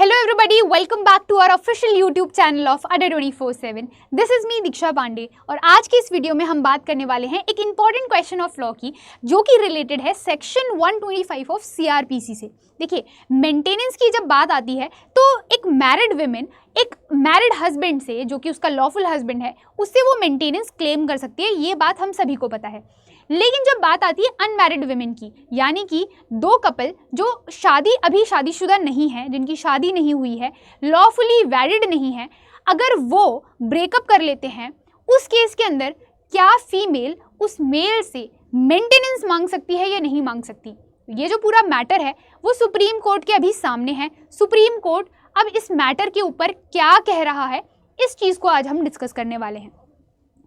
Hello everybody, welcome back to our official YouTube channel of Adda 24/7. This is me दीक्षा पांडे और आज की इस video में हम बात करने वाले हैं एक इम्पॉर्टेंट क्वेश्चन ऑफ लॉ की जो कि रिलेटेड है सेक्शन 125 ऑफ CRPC से। देखिए, मेंटेनेंस की जब बात आती है तो एक मैरिड विमेन एक मैरिड हस्बैंड से, जो कि उसका लॉफुल हस्बैंड है, उससे वो मेंटेनेंस क्लेम कर सकती है। ये बात हम सभी को पता है। लेकिन जब बात आती है अनमैरिड वुमेन की, यानी कि दो कपल जो अभी शादीशुदा नहीं है, जिनकी शादी नहीं हुई है, लॉफुली वैलिड नहीं है, अगर वो ब्रेकअप कर लेते हैं, उस केस के अंदर क्या फीमेल उस मेल से मेंटेनेंस मांग सकती है या नहीं मांग सकती? ये जो पूरा मैटर है वो सुप्रीम कोर्ट के अभी सामने है। सुप्रीम कोर्ट अब इस मैटर के ऊपर क्या कह रहा है, इस चीज़ को आज हम डिस्कस करने वाले हैं।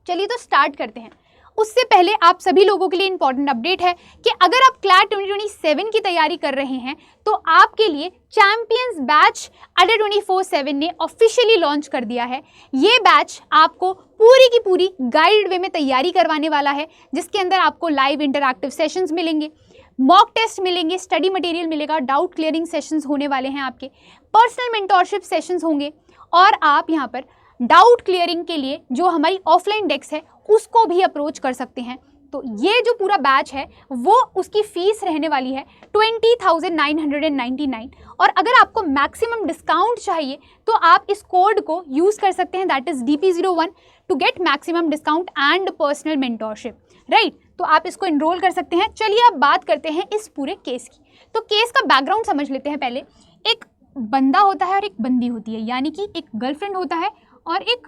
चलिए तो स्टार्ट करते हैं। उससे पहले आप सभी लोगों के लिए इंपॉर्टेंट अपडेट है कि अगर आप क्लैट 2027 की तैयारी कर रहे हैं तो आपके लिए चैंपियंस बैच अड्डा 24/7 ने ऑफिशियली लॉन्च कर दिया है। ये बैच आपको पूरी की पूरी गाइड वे में तैयारी करवाने वाला है, जिसके अंदर आपको लाइव इंटरैक्टिव सेशंस मिलेंगे, मॉक टेस्ट मिलेंगे, स्टडी मटेरियल मिलेगा, डाउट क्लियरिंग सेशंस होने वाले हैं, आपके पर्सनल मेंटोरशिप सेशंस होंगे और आप यहाँ पर डाउट क्लियरिंग के लिए जो हमारी ऑफलाइन डेस्क है उसको भी अप्रोच कर सकते हैं। तो ये जो पूरा बैच है वो उसकी फीस रहने वाली है 20,999 और अगर आपको मैक्सिमम डिस्काउंट चाहिए तो आप इस कोड को यूज़ कर सकते हैं, that is DP01 to get maximum discount and personal mentorship, right. तो आप इसको इनरोल कर सकते हैं। चलिए अब बात करते हैं इस पूरे केस की। तो केस का बैकग्राउंड समझ लेते हैं पहले। एक बंदा होता है और एक बंदी होती है, यानी कि एक गर्लफ्रेंड होता है और एक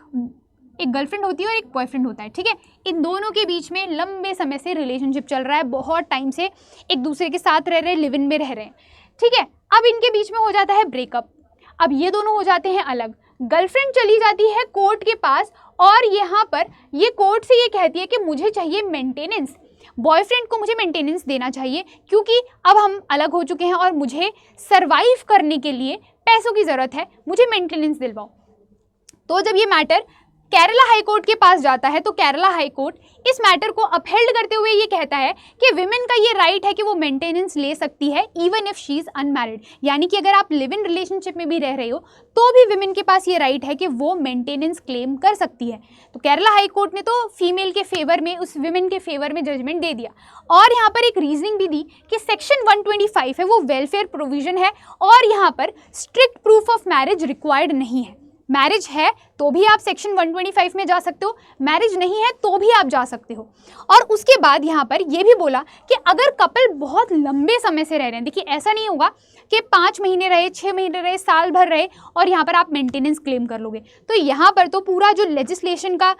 गर्लफ्रेंड होती है और एक बॉयफ्रेंड होता है, ठीक है। इन दोनों के बीच में लंबे समय से रिलेशनशिप चल रहा है, बहुत टाइम से एक दूसरे के साथ रह रहे हैं, लिव इन में रह रहे हैं, ठीक है। अब इनके बीच में हो जाता है ब्रेकअप। अब ये दोनों हो जाते हैं अलग। गर्लफ्रेंड चली जाती है कोर्ट के पास और यहाँ पर ये कोर्ट से ये कहती है कि मुझे चाहिए मेंटेनेंस, बॉयफ्रेंड को मुझे मेंटेनेंस देना चाहिए क्योंकि अब हम अलग हो चुके हैं और मुझे सरवाइव करने के लिए पैसों की ज़रूरत है, मुझे मेंटेनेंस दिलवाओ। तो जब ये मैटर केरला हाई कोर्ट के पास जाता है तो केरला हाई कोर्ट इस मैटर को अपहेल्ड करते हुए ये कहता है कि विमेन का ये राइट है कि वो मेंटेनेंस ले सकती है even if she is unmarried, यानी कि अगर आप लिव इन रिलेशनशिप में भी रह रहे हो तो भी विमेन के पास ये राइट है कि वो मेंटेनेंस क्लेम कर सकती है। तो केरला हाई कोर्ट ने तो फीमेल के फेवर में, उस विमेन के फेवर में जजमेंट दे दिया और यहाँ पर एक रीजनिंग भी दी कि सेक्शन 125 है वो वेलफेयर प्रोविजन है और यहाँ पर strict proof of marriage required नहीं है। मैरिज है तो भी आप सेक्शन 125 में जा सकते हो, मैरिज नहीं है तो भी आप जा सकते हो। और उसके बाद यहाँ पर यह भी बोला कि अगर कपल बहुत लंबे समय से रह रहे हैं, देखिए ऐसा नहीं होगा कि 5 महीने रहे, 6 महीने रहे, साल भर रहे और यहाँ पर आप मेंटेनेंस क्लेम कर लोगे, तो यहाँ पर तो पूरा जो लेजिस्लेशन का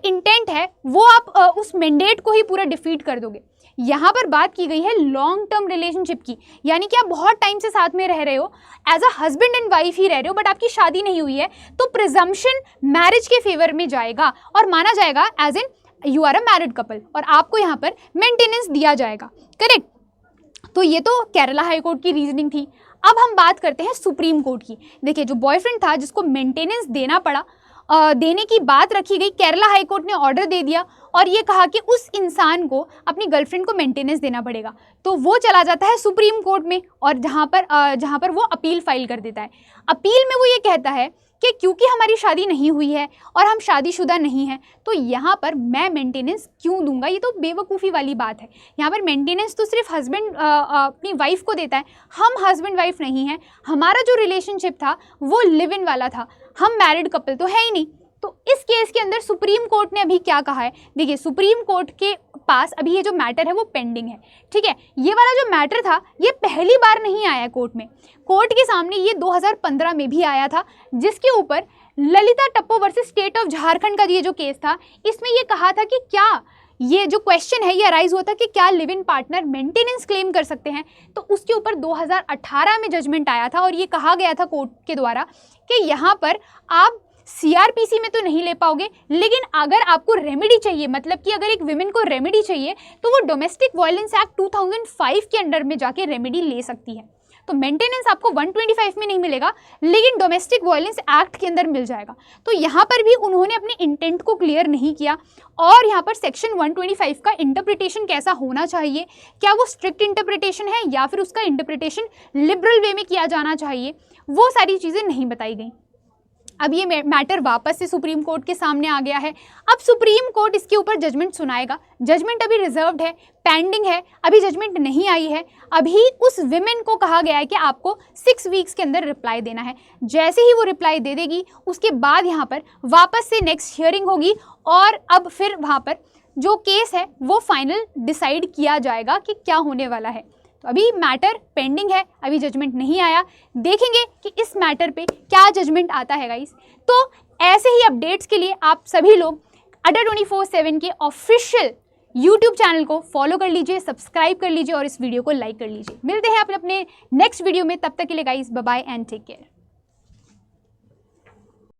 इंटेंट है वो आप उस मैंडेट को ही पूरा डिफीट कर दोगे। यहाँ पर बात की गई है लॉन्ग टर्म रिलेशनशिप की, यानी कि आप बहुत टाइम से साथ में रह रहे हो, as a husband and wife ही रह रहे हो, बट आपकी शादी नहीं हुई है, तो प्रिजम्पशन मैरिज के फेवर में जाएगा और माना जाएगा as in you are a married couple और आपको यहाँ पर मेंटेनेंस दिया जाएगा, करेक्ट। तो ये तो केरला हाई कोर्ट की रीजनिंग थी। अब हम बात करते हैं सुप्रीम कोर्ट की। देखिए, जो बॉयफ्रेंड था जिसको मेंटेनेंस देना पड़ा, देने की बात रखी गई, केरला हाई कोर्ट ने ऑर्डर दे दिया और ये कहा कि उस इंसान को अपनी गर्लफ्रेंड को मेंटेनेंस देना पड़ेगा। तो वो चला जाता है सुप्रीम कोर्ट में और जहाँ पर वो अपील फाइल कर देता है। अपील में वो ये कहता है कि क्योंकि हमारी शादी नहीं हुई है और हम शादीशुदा नहीं हैं तो यहाँ पर मैं मेंटेनेंस क्यों दूंगा, ये तो बेवकूफ़ी वाली बात है। यहाँ पर मेंटेनेंस तो सिर्फ हस्बैंड अपनी वाइफ को देता है, हम हस्बैंड वाइफ नहीं हैं, हमारा जो रिलेशनशिप था वो लिव इन वाला था, हम मैरिड कपल तो है ही नहीं। तो इस केस के अंदर सुप्रीम कोर्ट ने अभी क्या कहा है, देखिए सुप्रीम कोर्ट के पास अभी ये जो मैटर है वो पेंडिंग है, ठीक है। ये वाला जो मैटर था ये पहली बार नहीं आया कोर्ट में, कोर्ट के सामने ये 2015 में भी आया था, जिसके ऊपर ललिता टप्पो वर्सेस स्टेट ऑफ झारखंड का ये जो केस था, इसमें ये कहा था कि क्या ये जो क्वेश्चन है ये अराइज होता कि क्या live in partner maintenance claim कर सकते हैं। तो उसके ऊपर 2018 में जजमेंट आया था और ये कहा गया था कोर्ट के द्वारा कि यहाँ पर आप CRPC में तो नहीं ले पाओगे, लेकिन अगर आपको रेमेडी चाहिए, मतलब कि अगर एक विमेन को रेमेडी चाहिए तो वो डोमेस्टिक वायलेंस एक्ट 2005 के अंडर में जाके रेमेडी ले सकती है। तो मेंटेनेंस आपको 125 में नहीं मिलेगा लेकिन डोमेस्टिक वायलेंस एक्ट के अंदर मिल जाएगा। तो यहाँ पर भी उन्होंने अपने इंटेंट को क्लियर नहीं किया और यहाँ पर सेक्शन 125 का इंटरप्रिटेशन कैसा होना चाहिए, क्या वो स्ट्रिक्ट इंटरप्रिटेशन है या फिर उसका इंटरप्रिटेशन लिबरल वे में किया जाना चाहिए, वो सारी चीज़ें नहीं बताई गई। अब ये मैटर वापस से सुप्रीम कोर्ट के सामने आ गया है। अब सुप्रीम कोर्ट इसके ऊपर जजमेंट सुनाएगा। जजमेंट अभी रिजर्व्ड है, पेंडिंग है, अभी जजमेंट नहीं आई है। अभी उस विमेन को कहा गया है कि आपको 6 वीक्स के अंदर रिप्लाई देना है। जैसे ही वो रिप्लाई दे देगी उसके बाद यहाँ पर वापस से नेक्स्ट हियरिंग होगी और अब फिर वहाँ पर जो केस है वो फाइनल डिसाइड किया जाएगा कि क्या होने वाला है। तो अभी मैटर पेंडिंग है, अभी जजमेंट नहीं आया, देखेंगे कि इस मैटर पे क्या जजमेंट आता है गाइस। तो ऐसे ही अपडेट्स के लिए आप सभी लोग अड्डा 24/7 के ऑफिशियल यूट्यूब चैनल को फॉलो कर लीजिए, सब्सक्राइब कर लीजिए और इस वीडियो को लाइक कर लीजिए। मिलते हैं अपने नेक्स्ट वीडियो में, तब तक के लिए guys bye bye and take care.